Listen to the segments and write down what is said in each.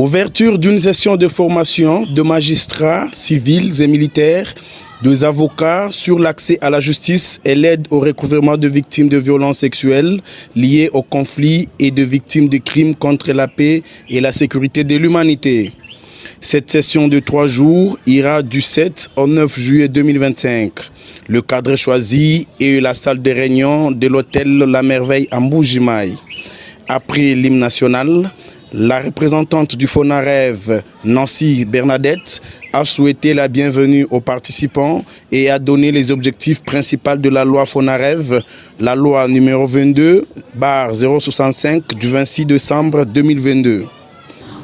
Ouverture d'une session de formation de magistrats civils et militaires, des avocats sur l'accès à la justice et l'aide au recouvrement de victimes de violences sexuelles liées au conflit et de victimes de crimes contre la paix et la sécurité de l'humanité. Cette session de 3 jours ira du 7 au 9 juillet 2025. Le cadre choisi est la salle de réunion de l'hôtel La Merveille à Mbuji-Mayi. Après l'hymne national, la représentante du FONAREV, Nancy Bernadette, a souhaité la bienvenue aux participants et a donné les objectifs principaux de la loi FONAREV, la loi numéro 22/065 du 26 décembre 2022.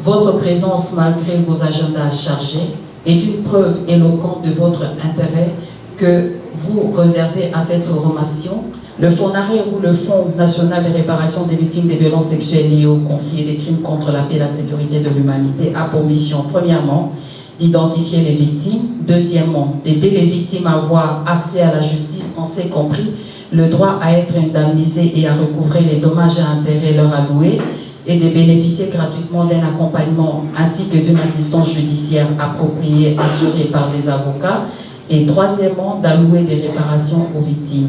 Votre présence, malgré vos agendas chargés, est une preuve éloquente de votre intérêt que vous réservez à cette formation. Le FONAREV, ou le Fonds national de réparation des victimes des violences sexuelles liées au conflit et des crimes contre la paix et la sécurité de l'humanité, a pour mission, premièrement, d'identifier les victimes, deuxièmement, d'aider les victimes à avoir accès à la justice, en ce compris le droit à être indemnisé et à recouvrer les dommages et intérêts leur alloués, et de bénéficier gratuitement d'un accompagnement ainsi que d'une assistance judiciaire appropriée assurée par des avocats, et troisièmement, d'allouer des réparations aux victimes.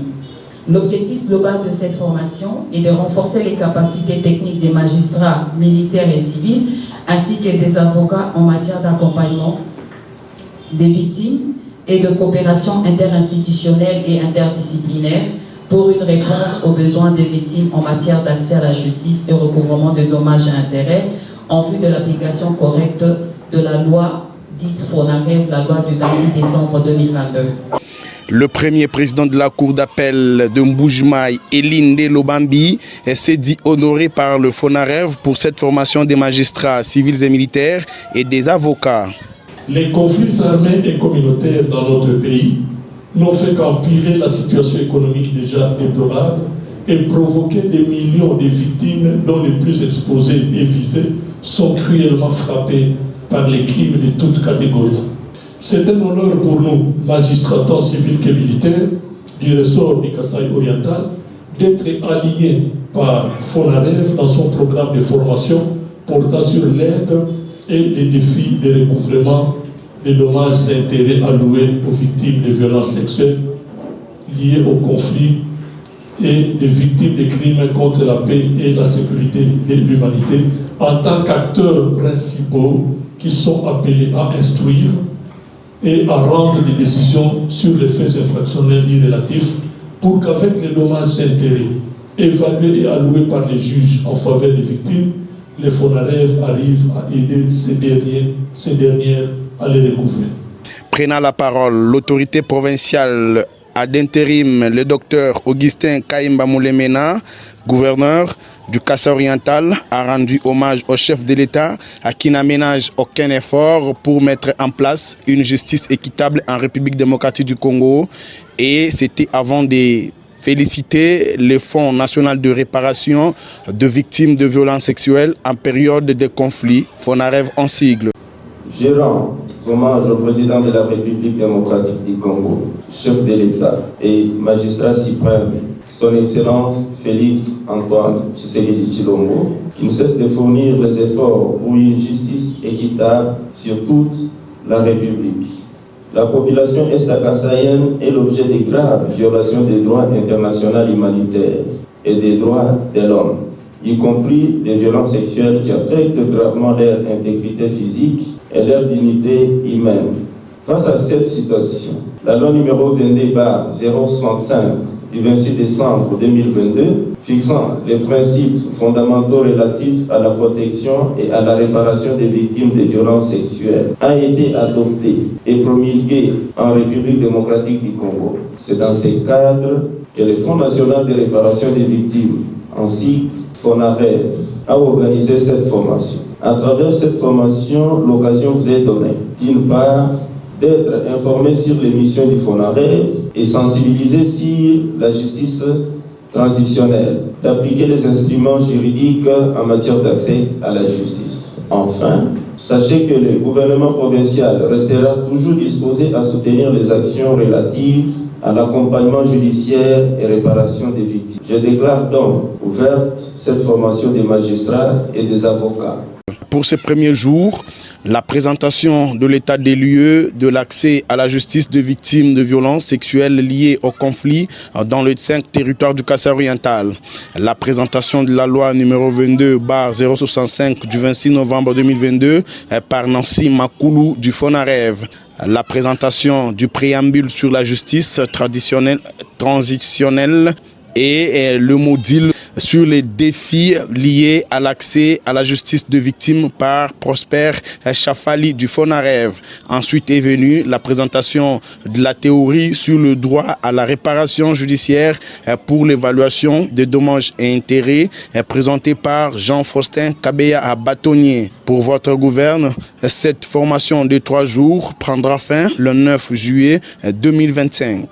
L'objectif global de cette formation est de renforcer les capacités techniques des magistrats militaires et civils, ainsi que des avocats en matière d'accompagnement des victimes et de coopération interinstitutionnelle et interdisciplinaire pour une réponse aux besoins des victimes en matière d'accès à la justice et recouvrement de dommages et intérêts en vue de l'application correcte de la loi dite FONAREV, la loi du 26 décembre 2022. Le premier président de la Cour d'appel de Mbuji-Mayi, Elinde Lobambi, s'est dit honoré par le FONAREV pour cette formation des magistrats civils et militaires et des avocats. Les conflits armés et communautaires dans notre pays n'ont fait qu'empirer la situation économique déjà déplorable et provoquer des millions de victimes dont les plus exposés et visés sont cruellement frappés par les crimes de toutes catégories. C'est un honneur pour nous, magistrats tant civils que militaires, du ressort du Kasaï oriental, d'être alignés par FONAREV dans son programme de formation portant sur l'aide et les défis de recouvrement des dommages et intérêts alloués aux victimes de violences sexuelles liées au conflit et des victimes de crimes contre la paix et la sécurité de l'humanité en tant qu'acteurs principaux qui sont appelés à instruire et à rendre des décisions sur les faits infractionnels irrélatifs pour qu'avec les dommages et intérêts évalués et alloués par les juges en faveur des victimes, les FONAREV arrivent à aider ces dernières à les recouvrer. Prenant la parole, l'autorité provinciale à d'intérim, le docteur Augustin Kaimba Moulemena, gouverneur du Kasaï oriental, a rendu hommage au chef de l'État à qui n'aménage aucun effort pour mettre en place une justice équitable en République démocratique du Congo. Et c'était avant de féliciter le Fonds national de réparation de victimes de violences sexuelles en période de conflit, FONAREV en sigle. Je rends hommage au président de la République démocratique du Congo, chef de l'État et magistrat suprême, son Excellence Félix Antoine Tshisekedi Tshilombo, qui ne cesse de fournir les efforts pour une justice équitable sur toute la République. La population est-kassaïenne est l'objet de graves violations des droits internationaux humanitaires et des droits de l'homme, y compris des violences sexuelles qui affectent gravement leur intégrité physique et leur dignité humaine. Face à cette situation, la loi numéro 22/065 du 26 décembre 2022, fixant les principes fondamentaux relatifs à la protection et à la réparation des victimes de violences sexuelles, a été adoptée et promulguée en République démocratique du Congo. C'est dans ce cadre que le Fonds national de réparation des victimes, ainsi FONAREV, a organisé cette formation. À travers cette formation, l'occasion vous est donnée, d'une part, d'être informé sur les missions du FONAREV et sensibilisé sur la justice transitionnelle, d'appliquer les instruments juridiques en matière d'accès à la justice. Enfin, sachez que le gouvernement provincial restera toujours disposé à soutenir les actions relatives à l'accompagnement judiciaire et réparation des victimes. Je déclare donc ouverte cette formation des magistrats et des avocats. Pour ces premiers jours, la présentation de l'état des lieux de l'accès à la justice de victimes de violences sexuelles liées au conflit dans les 5 territoires du Kassai oriental. La présentation de la loi numéro 22/065 du 26 novembre 2022 par Nancy Makoulou du FONAREV. La présentation du préambule sur la justice transitionnelle et le module sur les défis liés à l'accès à la justice de victimes par Prosper Chafali du FONAREV. Ensuite est venue la présentation de la théorie sur le droit à la réparation judiciaire pour l'évaluation des dommages et intérêts présentée par Jean-Faustin Kabeya à Bâtonnier. Pour votre gouverne, cette formation de 3 jours prendra fin le 9 juillet 2025.